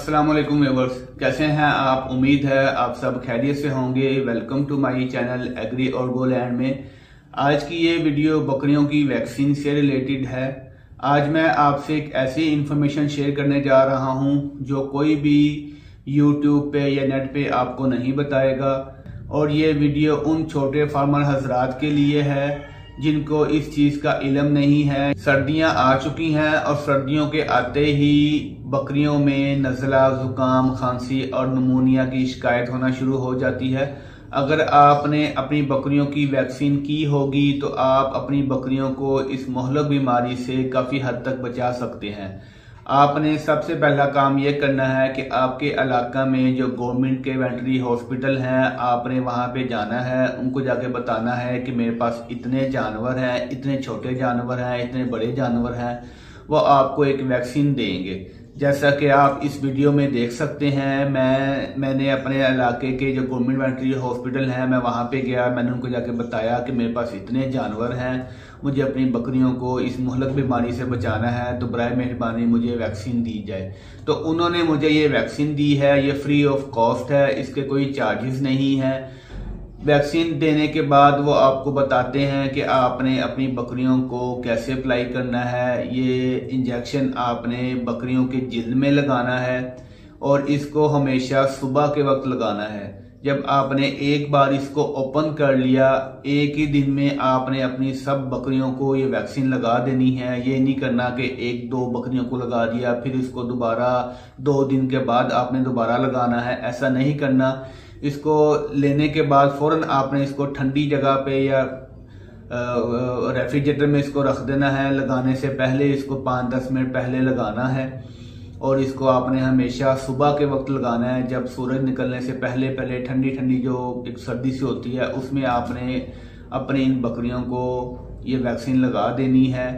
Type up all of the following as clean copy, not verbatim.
अस्सलाम वालेकुम व्यूअर्स, कैसे हैं आप। उम्मीद है आप सब खैरियत से होंगे। Welcome to my channel agri और गो लैंड में। आज की ये वीडियो बकरियों की वैक्सीन से रिलेटेड है। आज मैं आपसे एक ऐसी इंफॉर्मेशन शेयर करने जा रहा हूं जो कोई भी यूट्यूब पे या नेट पे आपको नहीं बताएगा। और ये वीडियो उन छोटे फार्मर हजरात के लिए है जिनको इस चीज का इल्म नहीं है। सर्दियां आ चुकी हैं और सर्दियों के आते ही बकरियों में नज़ला, जुकाम, खांसी और निमोनिया की शिकायत होना शुरू हो जाती है। अगर आपने अपनी बकरियों की वैक्सीन की होगी तो आप अपनी बकरियों को इस मुहलक बीमारी से काफी हद तक बचा सकते हैं। आपने सबसे पहला काम यह करना है कि आपके इलाका में जो गवर्नमेंट के वेटरनरी हॉस्पिटल हैं, आपने वहां पे जाना है। उनको जाके बताना है कि मेरे पास इतने जानवर हैं, इतने छोटे जानवर हैं, इतने बड़े जानवर हैं। वो आपको एक वैक्सीन देंगे। जैसा कि आप इस वीडियो में देख सकते हैं, मैंने अपने इलाके के जो गवर्नमेंट वेटरनरी हॉस्पिटल हैं, मैं वहां पे गया। मैंने उनको जाके बताया कि मेरे पास इतने जानवर हैं, मुझे अपनी बकरियों को इस मुहलक बीमारी से बचाना है, तो बराए मेहरबानी मुझे वैक्सीन दी जाए। तो उन्होंने मुझे ये वैक्सीन दी है। ये फ्री ऑफ कॉस्ट है, इसके कोई चार्जेस नहीं है। वैक्सीन देने के बाद वो आपको बताते हैं कि आपने अपनी बकरियों को कैसे अप्लाई करना है। ये इंजेक्शन आपने बकरियों के जिल्द में लगाना है और इसको हमेशा सुबह के वक्त लगाना है। जब आपने एक बार इसको ओपन कर लिया, एक ही दिन में आपने अपनी सब बकरियों को ये वैक्सीन लगा देनी है। ये नहीं करना कि एक दो बकरियों को लगा दिया फिर इसको दोबारा 2 दिन के बाद आपने दोबारा लगाना है, ऐसा नहीं करना। इसको लेने के बाद फौरन आपने इसको ठंडी जगह पे या रेफ्रिजरेटर में इसको रख देना है। लगाने से पहले इसको 5-10 मिनट पहले लगाना है और इसको आपने हमेशा सुबह के वक्त लगाना है। जब सूरज निकलने से पहले पहले ठंडी ठंडी जो एक सर्दी सी होती है, उसमें आपने अपनी इन बकरियों को ये वैक्सीन लगा देनी है।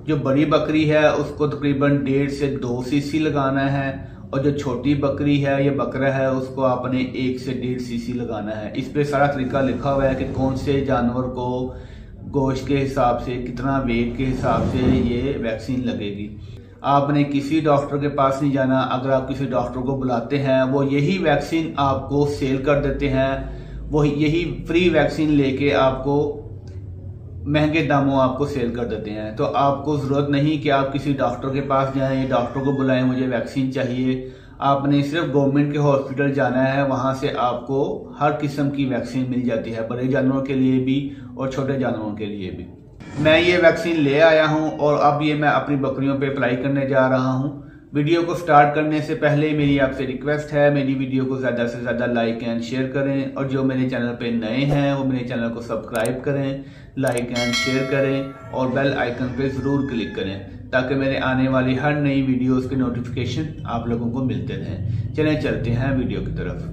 जो बड़ी बकरी है उसको तकरीबन 1.5 से 2 सीसी लगाना है और जो छोटी बकरी है या बकरा है उसको आपने 1 से 1.5 सीसी लगाना है। इस पे सारा तरीका लिखा हुआ है कि कौन से जानवर को गोश्त के हिसाब से, कितना वेट के हिसाब से ये वैक्सीन लगेगी। आपने किसी डॉक्टर के पास नहीं जाना। अगर आप किसी डॉक्टर को बुलाते हैं, वो यही वैक्सीन आपको सेल कर देते हैं। वो यही फ्री वैक्सीन लेके आपको महंगे दामों आपको सेल कर देते हैं। तो आपको जरूरत नहीं कि आप किसी डॉक्टर के पास जाएं या डॉक्टर को बुलाएं मुझे वैक्सीन चाहिए। आपने सिर्फ गवर्नमेंट के हॉस्पिटल जाना है, वहां से आपको हर किस्म की वैक्सीन मिल जाती है, बड़े जानवरों के लिए भी और छोटे जानवरों के लिए भी। मैं ये वैक्सीन ले आया हूं और अब ये मैं अपनी बकरियों पे अप्लाई करने जा रहा हूं। वीडियो को स्टार्ट करने से पहले मेरी आपसे रिक्वेस्ट है, मेरी वीडियो को ज्यादा से ज्यादा लाइक एंड शेयर करें और जो मेरे चैनल पे नए हैं वो मेरे चैनल को सब्सक्राइब करें, लाइक एंड शेयर करें और बेल आइकन पे जरूर क्लिक करें ताकि मेरे आने वाली हर नई वीडियोस के नोटिफिकेशन आप लोगों को मिलते रहें। चलें चलते हैं वीडियो की तरफ।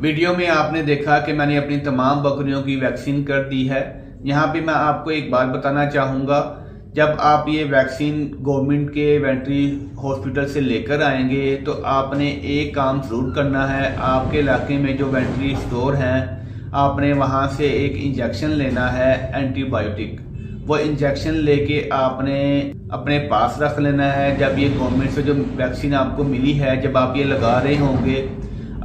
वीडियो में आपने देखा कि मैंने अपनी तमाम बकरियों की वैक्सीन कर दी है। यहाँ पे मैं आपको एक बात बताना चाहूँगा, जब आप ये वैक्सीन गवर्नमेंट के वेटरनरी हॉस्पिटल से लेकर आएंगे तो आपने एक काम जरूर करना है। आपके इलाके में जो वेटरनरी स्टोर हैं, आपने वहाँ से एक इंजेक्शन लेना है एंटीबायोटिक। वो इंजेक्शन लेके आपने अपने पास रख लेना है। जब ये गवर्नमेंट से जो वैक्सीन आपको मिली है, जब आप ये लगा रहे होंगे,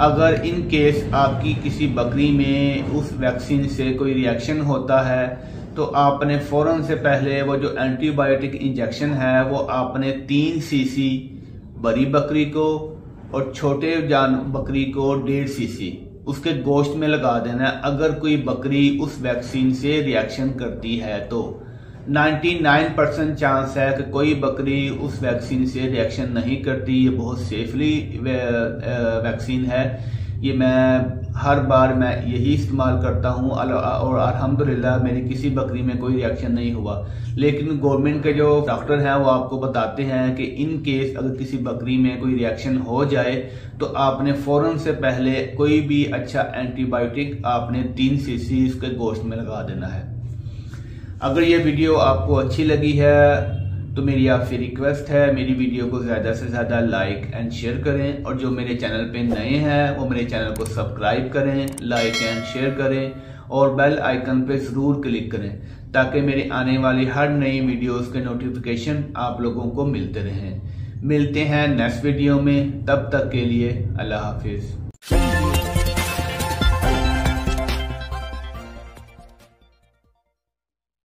अगर इन केस आपकी किसी बकरी में उस वैक्सीन से कोई रिएक्शन होता है तो आपने फौरन से पहले वो जो एंटीबायोटिक इंजेक्शन है वो आपने 3 सीसी बड़ी बकरी को और छोटे बकरी को 1.5 सीसी उसके गोश्त में लगा देना है। अगर कोई बकरी उस वैक्सीन से रिएक्शन करती है तो 99% चांस है कि कोई बकरी उस वैक्सीन से रिएक्शन नहीं करती। ये बहुत सेफली वैक्सीन है। ये मैं हर बार मैं यही इस्तेमाल करता हूँ और अल्हम्दुलिल्लाह मेरी किसी बकरी में कोई रिएक्शन नहीं हुआ। लेकिन गवर्नमेंट के जो डॉक्टर हैं वो आपको बताते हैं कि इन केस अगर किसी बकरी में कोई रिएक्शन हो जाए तो आपने फौरन से पहले कोई भी अच्छा एंटीबायोटिक आपने 3 सीसी उसके गोश्त में लगा देना है। अगर ये वीडियो आपको अच्छी लगी है तो मेरी आपसे रिक्वेस्ट है, मेरी वीडियो को ज़्यादा से ज़्यादा लाइक एंड शेयर करें, और जो मेरे चैनल पे नए हैं वो मेरे चैनल को सब्सक्राइब करें, लाइक एंड शेयर करें और बेल आइकन पे ज़रूर क्लिक करें ताकि मेरे आने वाली हर नई वीडियोस के नोटिफिकेशन आप लोगों को मिलते रहें। मिलते हैं नेक्स्ट वीडियो में, तब तक के लिए अल्लाह हाफिज़।